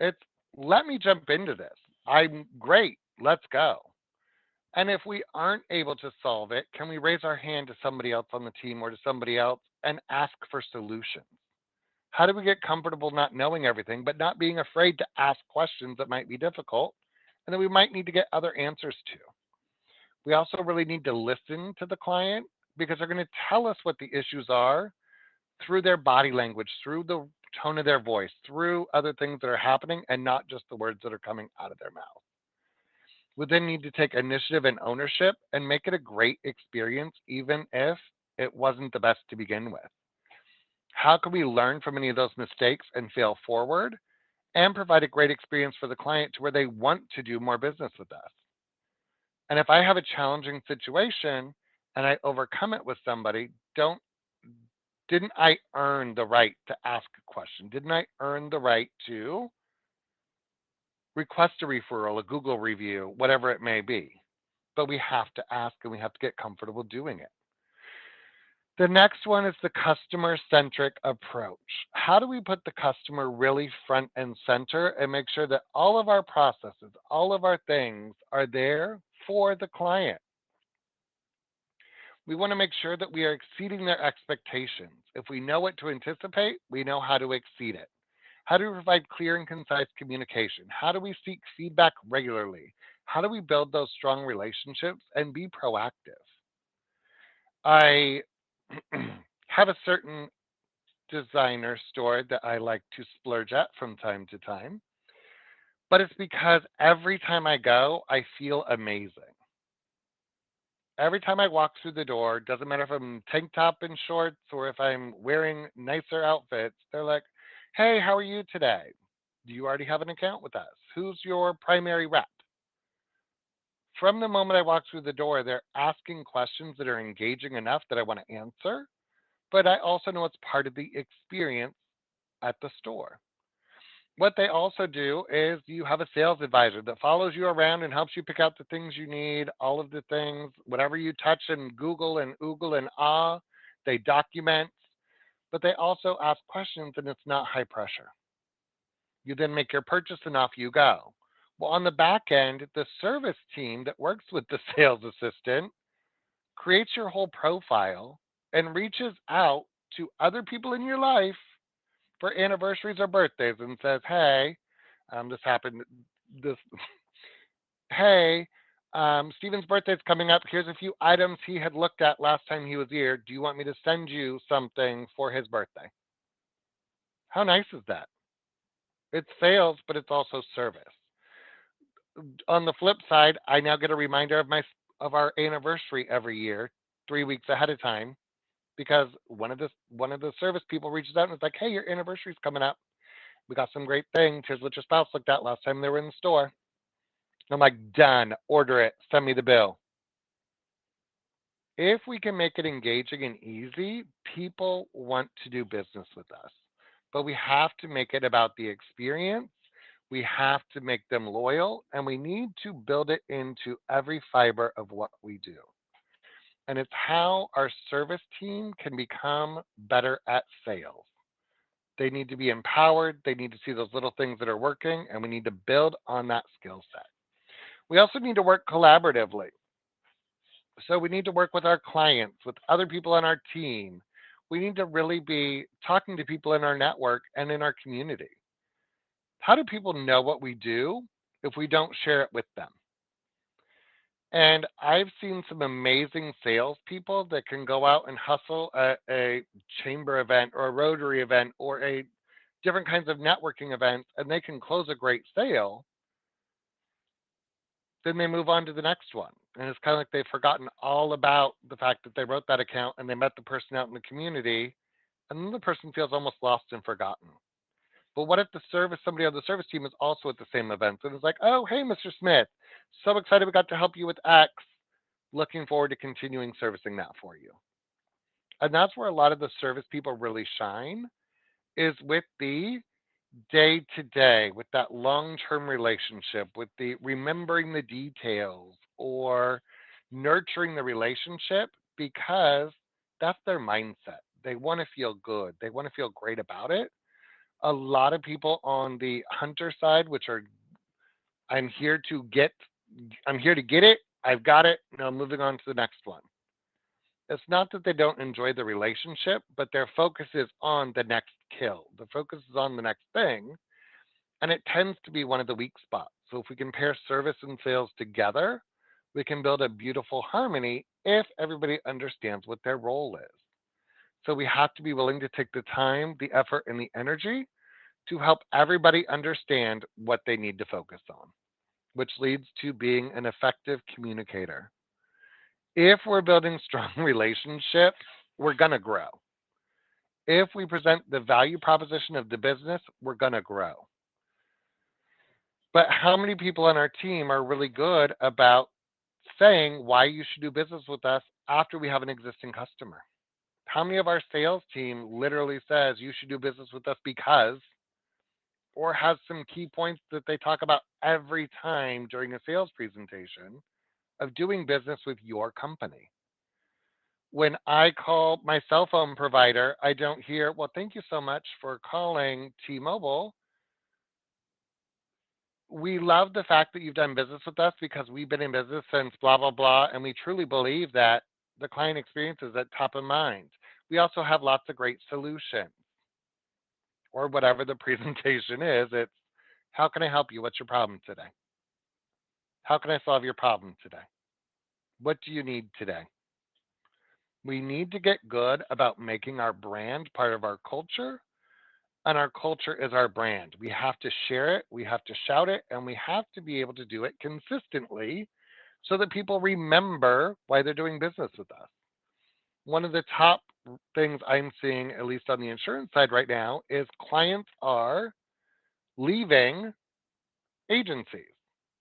It's let me jump into this. I'm great. Let's go. And if we aren't able to solve it, can we raise our hand to somebody else on the team or to somebody else and ask for solutions? How do we get comfortable not knowing everything, but not being afraid to ask questions that might be difficult and that we might need to get other answers to? We also really need to listen to the client because they're going to tell us what the issues are through their body language, through the tone of their voice, through other things that are happening, and not just the words that are coming out of their mouth. We then need to take initiative and ownership and make it a great experience, even if it wasn't the best to begin with. How can we learn from any of those mistakes and fail forward and provide a great experience for the client to where they want to do more business with us? And if I have a challenging situation and I overcome it with somebody, don't didn't I earn the right to ask a question? Didn't I earn the right to request a referral, a Google review, whatever it may be? But we have to ask and we have to get comfortable doing it. The next one is the customer centric approach. How do we put the customer really front and center and make sure that all of our processes, all of our things are there for the client? We want to make sure that we are exceeding their expectations. If we know what to anticipate, we know how to exceed it. How do we provide clear and concise communication? How do we seek feedback regularly? How do we build those strong relationships and be proactive? I have a certain designer store that I like to splurge at from time to time, but it's because every time I go, I feel amazing. Every time I walk through the door, doesn't matter if I'm tank top and shorts or if I'm wearing nicer outfits, they're like, "Hey, how are you today? Do you already have an account with us? Who's your primary rep?" From the moment I walk through the door, they're asking questions that are engaging enough that I want to answer, but I also know it's part of the experience at the store. What they also do is you have a sales advisor that follows you around and helps you pick out the things you need, all of the things, whatever you touch and Google and Oogle and they document, but they also ask questions and it's not high pressure. You then make your purchase and off you go. Well, on the back end, the service team that works with the sales assistant creates your whole profile and reaches out to other people in your life for anniversaries or birthdays and says, "Hey, this happened. This hey, Steven's birthday's coming up. Here's a few items he had looked at last time he was here. Do you want me to send you something for his birthday?" How nice is that? It's sales, but it's also service. On the flip side, I now get a reminder of our anniversary every year, 3 weeks ahead of time, because one of the service people reaches out and is like, "Hey, your anniversary's coming up. We got some great things. Here's what your spouse looked at last time they were in the store." I'm like, "Done. Order it. Send me the bill." If we can make it engaging and easy, people want to do business with us. But we have to make it about the experience. We have to make them loyal, and we need to build it into every fiber of what we do. And it's how our service team can become better at sales. They need to be empowered. They need to see those little things that are working, and we need to build on that skill set. We also need to work collaboratively. So we need to work with our clients, with other people on our team. We need to really be talking to people in our network and in our community. How do people know what we do if we don't share it with them? And I've seen some amazing salespeople that can go out and hustle a chamber event or a Rotary event or a different kinds of networking events, and they can close a great sale. Then they move on to the next one. And it's kind of like they've forgotten all about the fact that they wrote that account and they met the person out in the community, and then the person feels almost lost and forgotten. But what if somebody on the service team is also at the same event and is like, "Oh, hey, Mr. Smith, so excited we got to help you with X. Looking forward to continuing servicing that for you." And that's where a lot of the service people really shine is with the day to day, with that long term relationship, with the remembering the details or nurturing the relationship because that's their mindset. They want to feel good, they want to feel great about it. A lot of people on the hunter side, which are I'm here to get, I'm here to get it, I've got it, now moving on to the next one. It's not that they don't enjoy the relationship, but their focus is on the next kill. The focus is on the next thing, and it tends to be one of the weak spots. So if we can pair service and sales together, we can build a beautiful harmony if everybody understands what their role is. So we have to be willing to take the time, the effort, and the energy to help everybody understand what they need to focus on, which leads to being an effective communicator. If we're building strong relationships, we're going to grow. If we present the value proposition of the business, we're going to grow. But how many people on our team are really good about saying why you should do business with us after we have an existing customer? How many of our sales team literally says you should do business with us because, or has some key points that they talk about every time during a sales presentation of doing business with your company? When I call my cell phone provider, I don't hear, "Well, thank you so much for calling T-Mobile. We love the fact that you've done business with us because we've been in business since blah, blah, blah. And we truly believe that the client experience is at top of mind. We also have lots of great solutions, or whatever the presentation is. It's how can I help you? What's your problem today? How can I solve your problem today? What do you need today? We need to get good about making our brand part of our culture, and our culture is our brand. We have to share it, we have to shout it, and we have to be able to do it consistently so that people remember why they're doing business with us. One of the top things I'm seeing, at least on the insurance side right now, is clients are leaving agencies,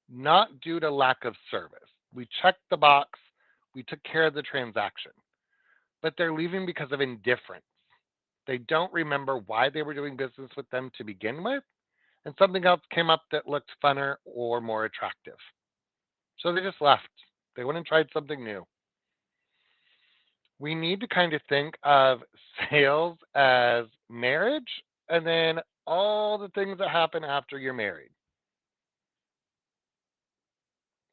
not due to lack of service. We checked the box, we took care of the transaction, but they're leaving because of indifference. They don't remember why they were doing business with them to begin with, and something else came up that looked funner or more attractive. So they just left. They went and tried something new. We need to kind of think of sales as marriage and then all the things that happen after you're married.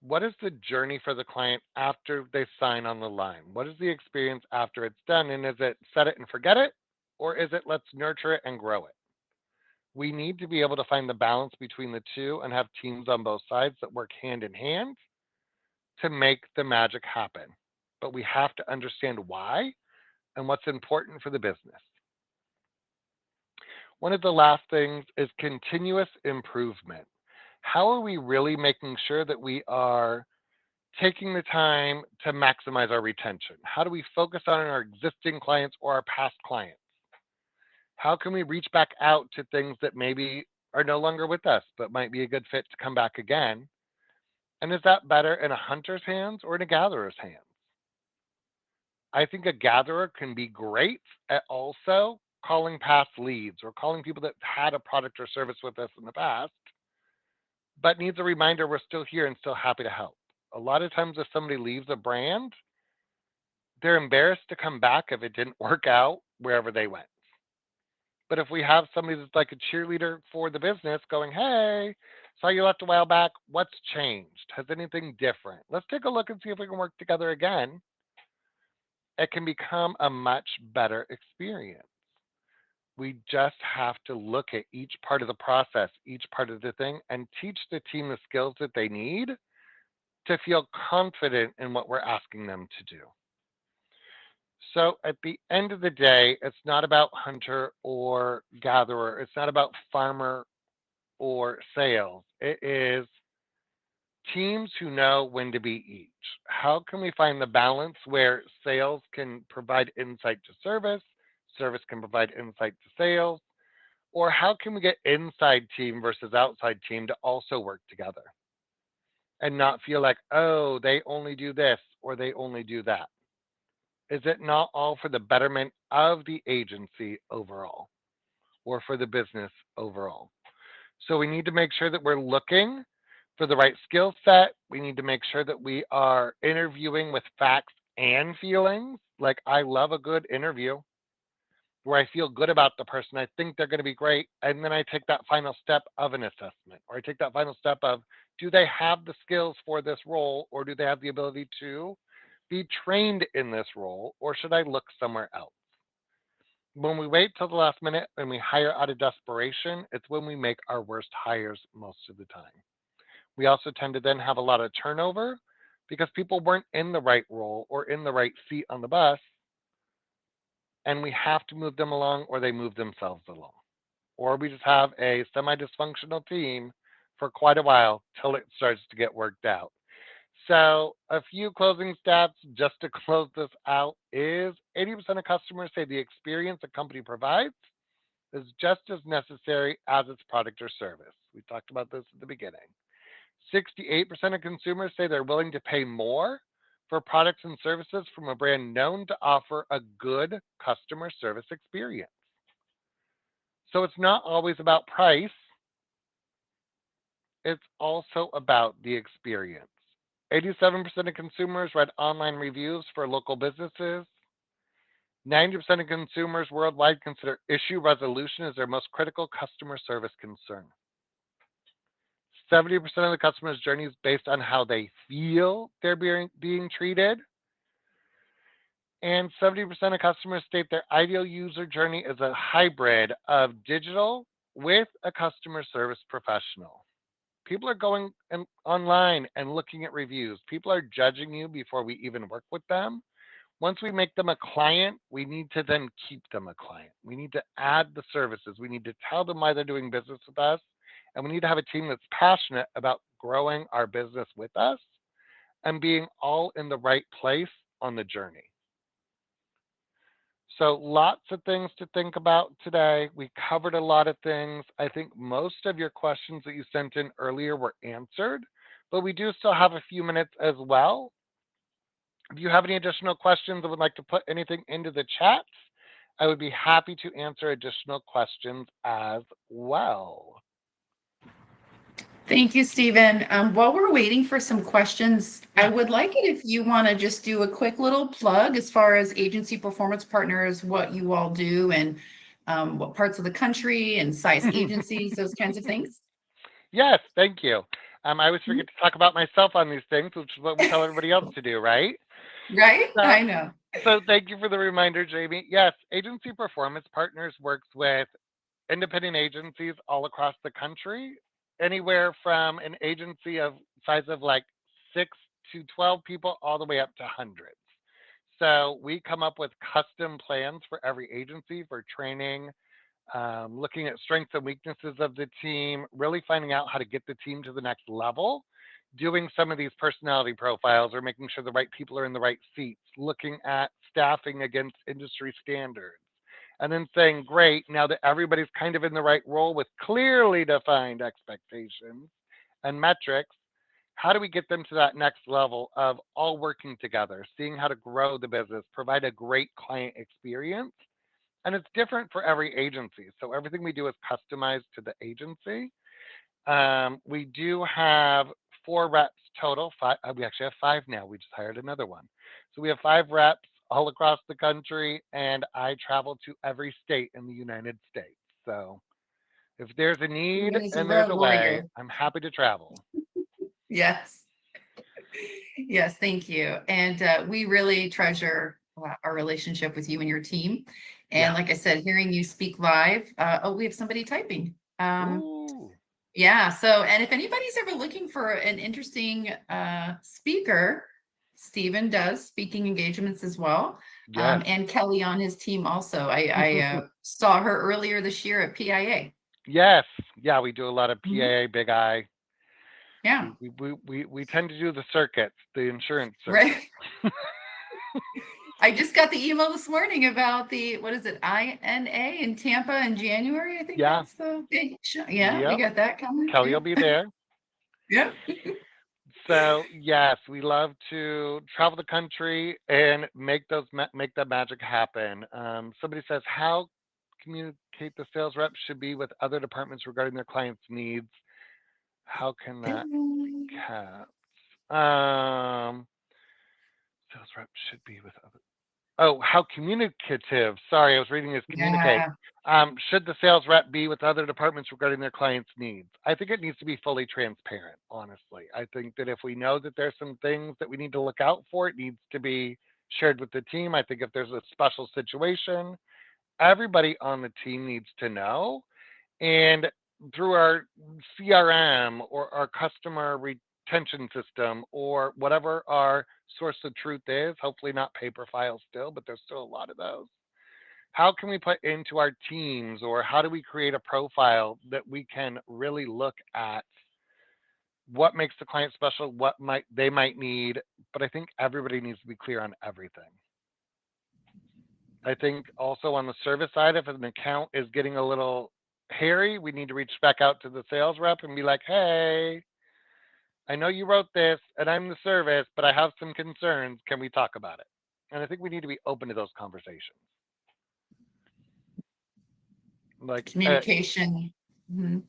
What is the journey for the client after they sign on the line? What is the experience after it's done? And is it set it and forget it? Or is it let's nurture it and grow it? We need to be able to find the balance between the two and have teams on both sides that work hand in hand to make the magic happen. But we have to understand why and what's important for the business. One of the last things is continuous improvement. How are we really making sure that we are taking the time to maximize our retention? How do we focus on our existing clients or our past clients? How can we reach back out to things that maybe are no longer with us but might be a good fit to come back again? And is that better in a hunter's hands or in a gatherer's hands? I think a gatherer can be great at also calling past leads or calling people that had a product or service with us in the past, but needs a reminder we're still here and still happy to help. A lot of times, if somebody leaves a brand, they're embarrassed to come back if it didn't work out wherever they went. But if we have somebody that's like a cheerleader for the business going, hey, saw you left a while back, what's changed? Has anything different? Let's take a look and see if we can work together again. It can become a much better experience. We just have to look at each part of the process, each part of the thing, and teach the team the skills that they need to feel confident in what we're asking them to do. So at the end of the day, it's not about hunter or gatherer. It's not about farmer or sales. It is teams who know when to be each. How can we find the balance where sales can provide insight to service, service can provide insight to sales, or how can we get inside team versus outside team to also work together and not feel like, oh, they only do this or they only do that? Is it not all for the betterment of the agency overall or for the business overall? So we need to make sure that we're looking for the right skill set. We need to make sure that we are interviewing with facts and feelings. Like, I love a good interview where I feel good about the person. I think they're going to be great. And then I take that final step of an assessment, or I take that final step of, do they have the skills for this role, or do they have the ability to be trained in this role, or should I look somewhere else? When we wait till the last minute and we hire out of desperation, it's when we make our worst hires most of the time. We also tend to then have a lot of turnover because people weren't in the right role or in the right seat on the bus, and we have to move them along or they move themselves along. Or we just have a semi-dysfunctional team for quite a while till it starts to get worked out. So a few closing stats just to close this out is 80% of customers say the experience a company provides is just as necessary as its product or service. We talked about this at the beginning. 68% of consumers say they're willing to pay more for products and services from a brand known to offer a good customer service experience. So it's not always about price, it's also about the experience. 87% of consumers read online reviews for local businesses. 90% of consumers worldwide consider issue resolution as their most critical customer service concern. 70% of the customer's journey is based on how they feel they're being treated. And 70% of customers state their ideal user journey is a hybrid of digital with a customer service professional. People are going online and looking at reviews. People are judging you before we even work with them. Once we make them a client, we need to then keep them a client. We need to add the services. We need to tell them why they're doing business with us. And we need to have a team that's passionate about growing our business with us and being all in the right place on the journey. So, lots of things to think about today. We covered a lot of things. I think most of your questions that you sent in earlier were answered, but we do still have a few minutes as well. If you have any additional questions or would like to put anything into the chat, I would be happy to answer additional questions as well. Thank you, Stephen. While we're waiting for some questions, I would like it if you want to just do a quick little plug as far as agency performance partners, what you all do, and what parts of the country and size agencies, those kinds of things. Yes, thank you. I always Mhm. forget to talk about myself on these things, which is what we tell everybody else to do, right? Right? So, I know. so thank you for the reminder, Jamie. Yes, Agency Performance Partners works with independent agencies all across the country, anywhere from an agency of size of like 6 to 12 people all the way up to hundreds. So we come up with custom plans for every agency for training, looking at strengths and weaknesses of the team, really finding out how to get the team to the next level, doing some of these personality profiles or making sure the right people are in the right seats, looking at staffing against industry standards, and then saying, great, now that everybody's kind of in the right role with clearly defined expectations and metrics, how do we get them to that next level of all working together, seeing how to grow the business, provide a great client experience? And it's different for every agency. So everything we do is customized to the agency. We do have 4 reps total. We actually have 5 now. We just hired another one. So we have 5 reps all across the country, and I travel to every state in the United States. So if there's a need Stephen is a and there's road a way, warrior. I'm happy to travel. Yes. Yes, thank you. And we really treasure our relationship with you and your team. And Yeah. like I said, hearing you speak live, we have somebody typing. Ooh. Yeah, so, and if anybody's ever looking for an interesting speaker, Stephen does speaking engagements as well. Yes. And Kelly on his team also. I saw her earlier this year at PIA. Yes. Yeah, we do a lot of Mhm. PAA, Big I. Yeah, We tend to do the circuits, the insurance circuit. right. I just got the email this morning about the, what is it, INA in Tampa in January. I think Yeah. that's the big show. Yeah, we Yep. got that coming Kelly will too. be there. Yeah. So yes, we love to travel the country and make that magic happen. Somebody says how communicate the sales reps should be with other departments regarding their clients' needs. How can that cap? Sales reps should be with other. Oh, how communicative. Sorry, I was reading as communicate. Yeah. Should the sales rep be with other departments regarding their clients' needs? I think it needs to be fully transparent, honestly. I think that if we know that there's some things that we need to look out for, it needs to be shared with the team. I think if there's a special situation, everybody on the team needs to know. And through our CRM or our customer retention system or whatever our source of truth is, hopefully not paper files still, but there's still a lot of those. How can we put into our teams or how do we create a profile that we can really look at what makes the client special, what might they might need, but I think everybody needs to be clear on everything. I think also on the service side, if an account is getting a little hairy, we need to reach back out to the sales rep and be like, hey, I know you wrote this and I'm the service, but I have some concerns. Can we talk about it? And I think we need to be open to those conversations. Like, Communication. Mhm.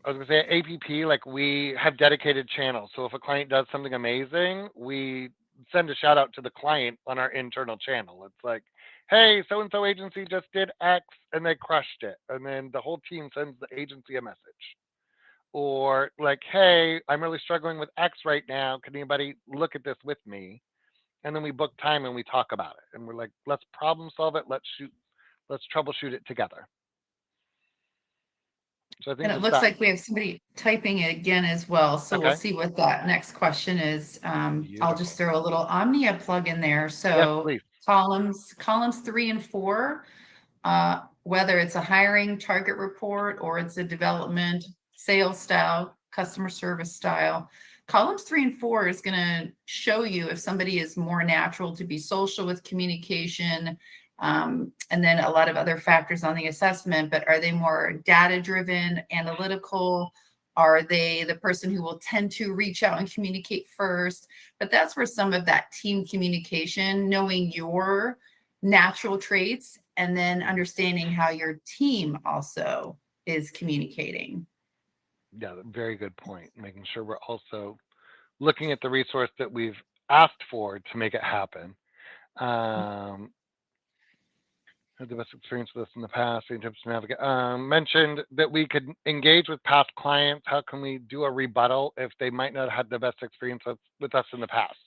I was going to say APP, like we have dedicated channels. So if a client does something amazing, we send a shout out to the client on our internal channel. It's like, hey, so and so agency just did X and they crushed it. And then the whole team sends the agency a message. Or like, hey, I'm really struggling with X right now. Can anybody look at this with me? and then we book time and we talk about it, and we're like, let's problem solve it. Let's troubleshoot it together. So I And think it just looks that. like we have somebody typing it again as well. So we'll Okay. see what that next question is. I'll just Beautiful. throw a little Omnia plug in there. Yes, So please. columns 3 and 4, whether it's a hiring target report or it's a development, sales style, customer service style. Columns 3 and 4 is going to show you if somebody is more natural to be social with communication, and then a lot of other factors on the assessment. But are they more data driven, analytical? Are they the person who will tend to reach out and communicate first? But that's where some of that team communication, knowing your natural traits, and then understanding how your team also is communicating. Yeah, very good point. Making sure we're also looking at the resource that we've asked for to make it happen. Um, had the best experience with this in the past. Any tips to navigate? Mentioned that we could engage with past clients. How can we do a rebuttal if they might not have had the best experience with us in the past?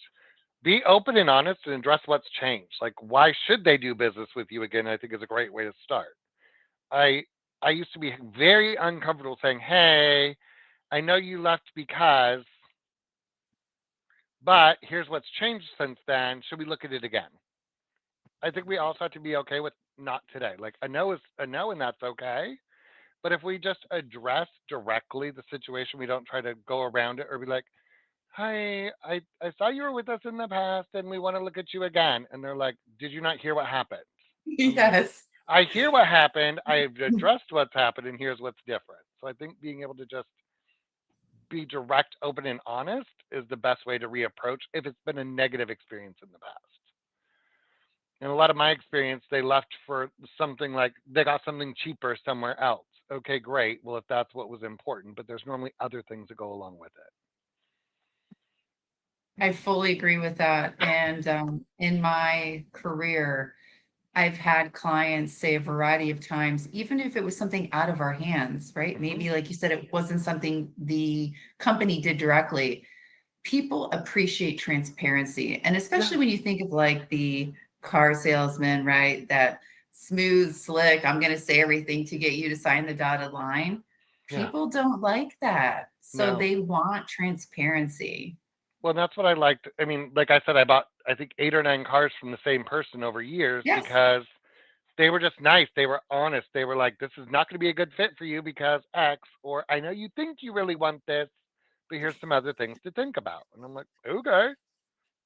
Be open and honest and address what's changed. Like, why should they do business with you again? I think is a great way to start. I I used to be very uncomfortable saying, "Hey, I know you left because, but here's what's changed since then. Should we look at it again?" I think we also have to be okay with not today. Like a no is a no, and that's okay. But if we just address directly the situation, we don't try to go around it or be like, "Hi, I saw you were with us in the past, and we want to look at you again." And they're like, "Did you not hear what happened?" I'm like, Yes. "I hear what happened. I've addressed what's happened, and here's what's different." So I think being able to just be direct, open, and honest is the best way to reapproach if it's been a negative experience in the past. In a lot of my experience, they left for something like they got something cheaper somewhere else. Okay, great. Well, if that's what was important, but there's normally other things that go along with it. I fully agree with that. And in my career, I've had clients say a variety of times, even if it was something out of our hands, right? Hmm. Maybe, like you said, it wasn't something the company did directly. People appreciate transparency. And Yeah, especially when you think of like the car salesman, right? That smooth, slick, I'm going to say everything to get you to sign the dotted line. yeah. People don't like that. So No. they want transparency. Well, that's what I liked. I mean, like I said, I bought I think 8 or 9 cars from the same person over years Yes. because they were just nice. They were honest. They were like, "This is not going to be a good fit for you because X," or "I know you think you really want this, but here's some other things to think about." And I'm like, "Okay,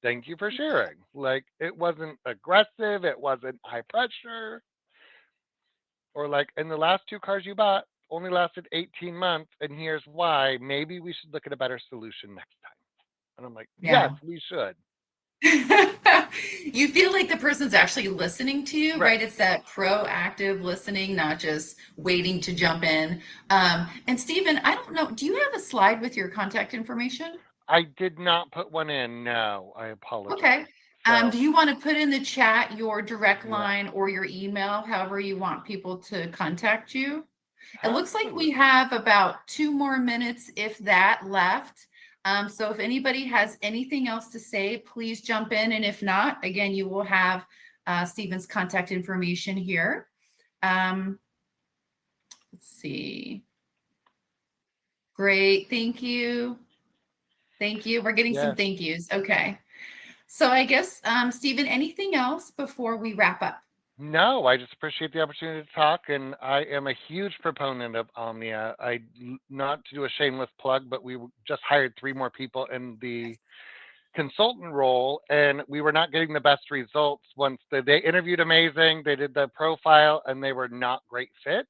thank you for sharing." Like, it wasn't aggressive. It wasn't high pressure. Or like, in the last 2 cars you bought only lasted 18 months, and here's why. Maybe we should look at a better solution next time. And I'm like, yes, Yeah. we should. You feel like the person's actually listening to you, Right. right? It's that proactive listening, not just waiting to jump in. And Stephen, I don't know, do you have a slide with your contact information? I did not put one in. No, I Okay. apologize. So, Do you want to put in the chat your direct yeah, line or your email, however you want people to contact you? It looks like we absolutely. have about 2 more minutes, if that, left. So if anybody has anything else to say, please jump in. And if not, again, you will have Stephen's contact information here. Um, let's see. Great. Thank you. Thank you. We're getting some Yes. thank yous. Okay. So I guess, Stephen, anything else before we wrap up? No, I just appreciate the opportunity to talk, and I am a huge proponent of Omnia. Not to do a shameless plug, but we just hired 3 more people in the consultant role, and we were not getting the best results. Once they interviewed amazing, they did the profile, and they were not great fits.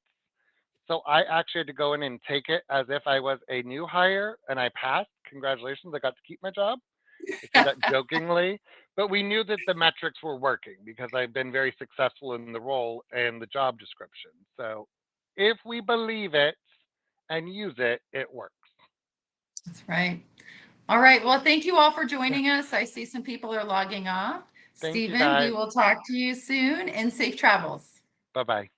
So I actually had to go in and take it as if I was a new hire, and I passed. Congratulations, I got to keep my job. I say that jokingly, but we knew that the metrics were working because I've been very successful in the role and the job description. So if we believe it and use it, it works. That's right. All right. Well, thank you all for Yeah. joining us. I see some people are logging off. Thank you Stephen, we guys. will talk to you soon and safe travels. Bye bye.